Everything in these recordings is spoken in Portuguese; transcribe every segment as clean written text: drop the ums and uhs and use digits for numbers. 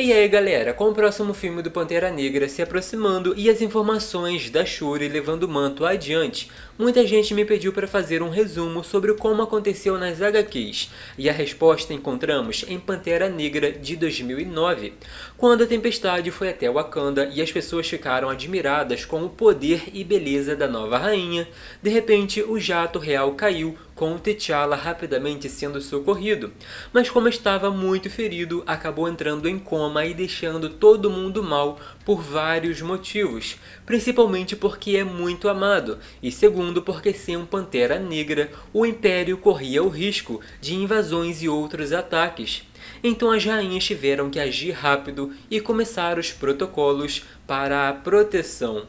E aí galera, com o próximo filme do Pantera Negra se aproximando e as informações da Shuri levando o manto adiante, muita gente me pediu para fazer um resumo sobre como aconteceu nas HQs, e a resposta encontramos em Pantera Negra de 2009, quando a Tempestade foi até Wakanda e as pessoas ficaram admiradas com o poder e beleza da nova rainha. De repente o jato real caiu, com o T'Challa rapidamente sendo socorrido, mas como estava muito ferido, acabou entrando em coma e deixando todo mundo mal por vários motivos, principalmente porque é muito amado, e segundo porque sem um Pantera Negra, o Império corria o risco de invasões e outros ataques. Então as rainhas tiveram que agir rápido e começar os protocolos para a proteção.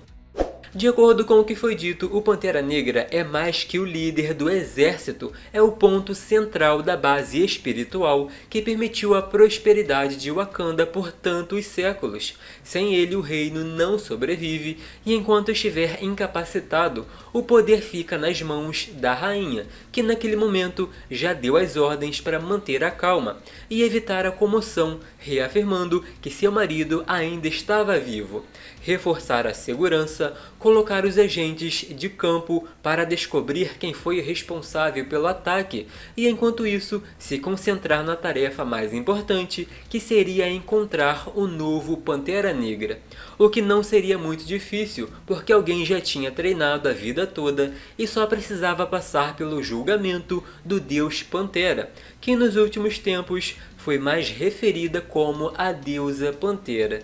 De acordo com o que foi dito, o Pantera Negra é mais que o líder do exército, é o ponto central da base espiritual que permitiu a prosperidade de Wakanda por tantos séculos. Sem ele, o reino não sobrevive, e enquanto estiver incapacitado, o poder fica nas mãos da rainha, que naquele momento já deu as ordens para manter a calma e evitar a comoção, reafirmando que seu marido ainda estava vivo. Reforçar a segurança, colocar os agentes de campo para descobrir quem foi o responsável pelo ataque e, enquanto isso, se concentrar na tarefa mais importante, que seria encontrar o novo Pantera Negra. O que não seria muito difícil, porque alguém já tinha treinado a vida toda e só precisava passar pelo julgamento do Deus Pantera, que nos últimos tempos foi mais referida como a deusa Pantera.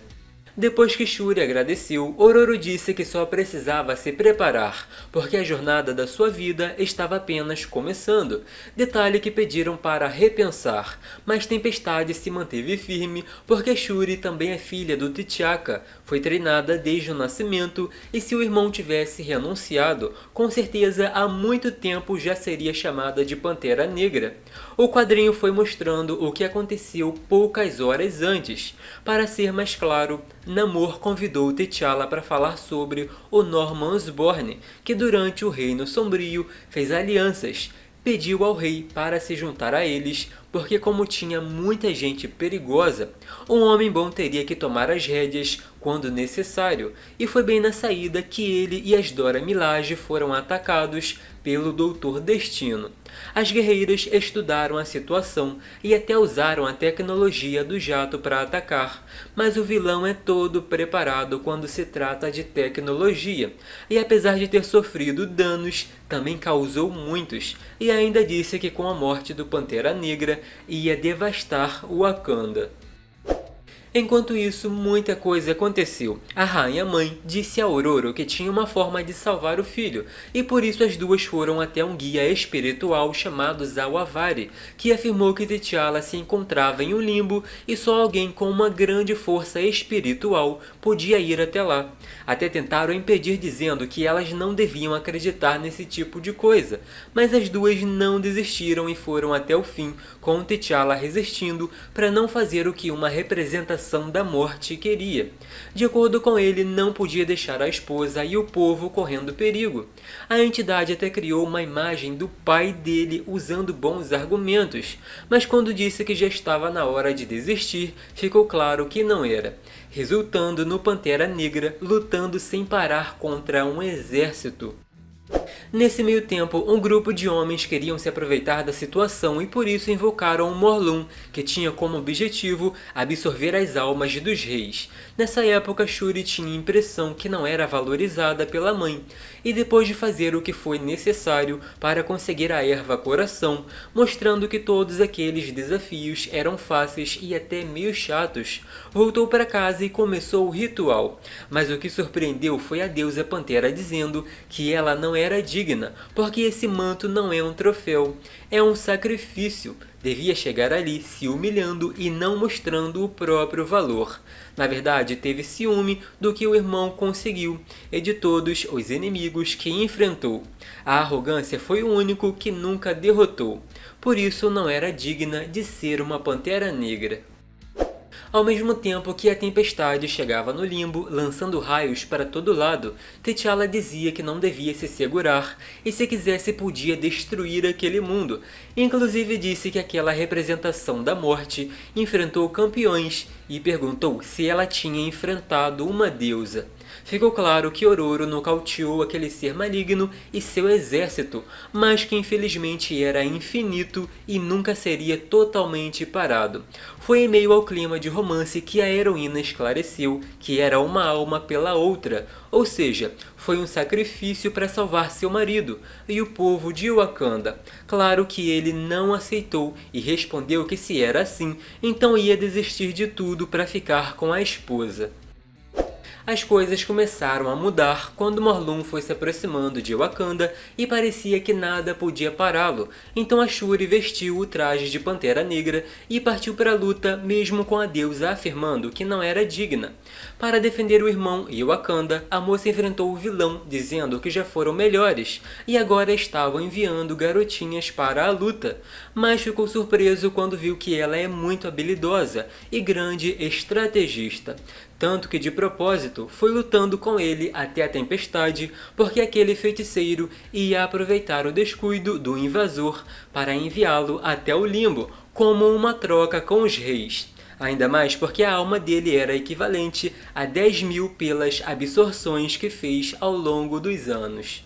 Depois que Shuri agradeceu, Ororo disse que só precisava se preparar, porque a jornada da sua vida estava apenas começando. Detalhe que pediram para repensar, mas Tempestade se manteve firme, porque Shuri também é filha do T'Chaka, foi treinada desde o nascimento, e se o irmão tivesse renunciado, com certeza há muito tempo já seria chamada de Pantera Negra. O quadrinho foi mostrando o que aconteceu poucas horas antes. Para ser mais claro, Namor convidou T'Challa para falar sobre o Norman Osborn, que durante o Reino Sombrio fez alianças, pediu ao rei para se juntar a eles, porque como tinha muita gente perigosa, um homem bom teria que tomar as rédeas quando necessário, e foi bem na saída que ele e as Dora Milaje foram atacados pelo Doutor Destino. As guerreiras estudaram a situação e até usaram a tecnologia do jato para atacar, mas o vilão é todo preparado quando se trata de tecnologia, e apesar de ter sofrido danos, também causou muitos, e ainda disse que com a morte do Pantera Negra ia devastar o Wakanda. Enquanto isso, muita coisa aconteceu. A rainha-mãe disse a Ororo que tinha uma forma de salvar o filho, e por isso as duas foram até um guia espiritual chamado Zawaviri, que afirmou que T'Challa se encontrava em um limbo e só alguém com uma grande força espiritual podia ir até lá. Até tentaram impedir dizendo que elas não deviam acreditar nesse tipo de coisa, mas as duas não desistiram e foram até o fim, com T'Challa resistindo para não fazer o que uma representação da morte queria. De acordo com ele, não podia deixar a esposa e o povo correndo perigo. A entidade até criou uma imagem do pai dele usando bons argumentos, mas quando disse que já estava na hora de desistir, ficou claro que não era, resultando no Pantera Negra lutando sem parar contra um exército. Nesse meio tempo, um grupo de homens queriam se aproveitar da situação e por isso invocaram o Morlun, que tinha como objetivo absorver as almas dos reis. Nessa época, Shuri tinha a impressão que não era valorizada pela mãe, e depois de fazer o que foi necessário para conseguir a erva coração, mostrando que todos aqueles desafios eram fáceis e até meio chatos, voltou para casa e começou o ritual. Mas o que surpreendeu foi a deusa Pantera dizendo que ela não era digna, porque esse manto não é um troféu, é um sacrifício. Devia chegar ali se humilhando e não mostrando o próprio valor. Na verdade, teve ciúme do que o irmão conseguiu e de todos os inimigos que enfrentou. A arrogância foi o único que nunca derrotou. Por isso não era digna de ser uma Pantera Negra. Ao mesmo tempo que a tempestade chegava no limbo, lançando raios para todo lado, T'Challa dizia que não devia se segurar e se quisesse podia destruir aquele mundo. Inclusive disse que aquela representação da morte enfrentou campeões e perguntou se ela tinha enfrentado uma deusa. Ficou claro que Ororo nocauteou aquele ser maligno e seu exército, mas que infelizmente era infinito e nunca seria totalmente parado. Foi em meio ao clima de romance que a heroína esclareceu que era uma alma pela outra, ou seja, foi um sacrifício para salvar seu marido e o povo de Wakanda. Claro que ele não aceitou e respondeu que se era assim, então ia desistir de tudo para ficar com a esposa. As coisas começaram a mudar quando Morlun foi se aproximando de Wakanda e parecia que nada podia pará-lo. Então a Shuri vestiu o traje de Pantera Negra e partiu para a luta mesmo com a deusa afirmando que não era digna. Para defender o irmão e Wakanda, a moça enfrentou o vilão dizendo que já foram melhores e agora estavam enviando garotinhas para a luta. Mas ficou surpreso quando viu que ela é muito habilidosa e grande estrategista. Tanto que de propósito foi lutando com ele até a tempestade, porque aquele feiticeiro ia aproveitar o descuido do invasor para enviá-lo até o limbo, como uma troca com os reis. Ainda mais porque a alma dele era equivalente a 10.000 pelas absorções que fez ao longo dos anos.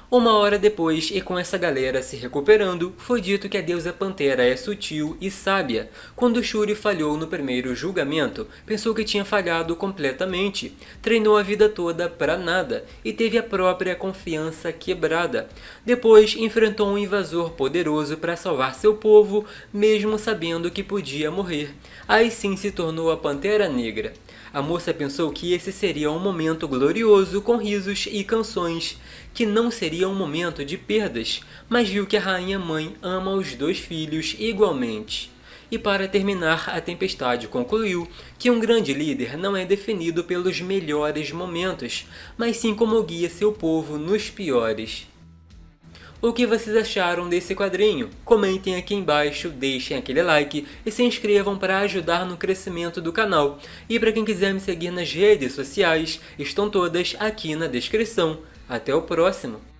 Uma hora depois, e com essa galera se recuperando, foi dito que a deusa Pantera é sutil e sábia. Quando Shuri falhou no primeiro julgamento, pensou que tinha falhado completamente. Treinou a vida toda para nada e teve a própria confiança quebrada. Depois, enfrentou um invasor poderoso para salvar seu povo, mesmo sabendo que podia morrer. Aí sim se tornou a Pantera Negra. A moça pensou que esse seria um momento glorioso com risos e canções, que não seria um momento de perdas, mas viu que a rainha mãe ama os dois filhos igualmente. E para terminar, a tempestade concluiu que um grande líder não é definido pelos melhores momentos, mas sim como guia seu povo nos piores. O que vocês acharam desse quadrinho? Comentem aqui embaixo, deixem aquele like e se inscrevam para ajudar no crescimento do canal. E para quem quiser me seguir nas redes sociais, estão todas aqui na descrição. Até o próximo!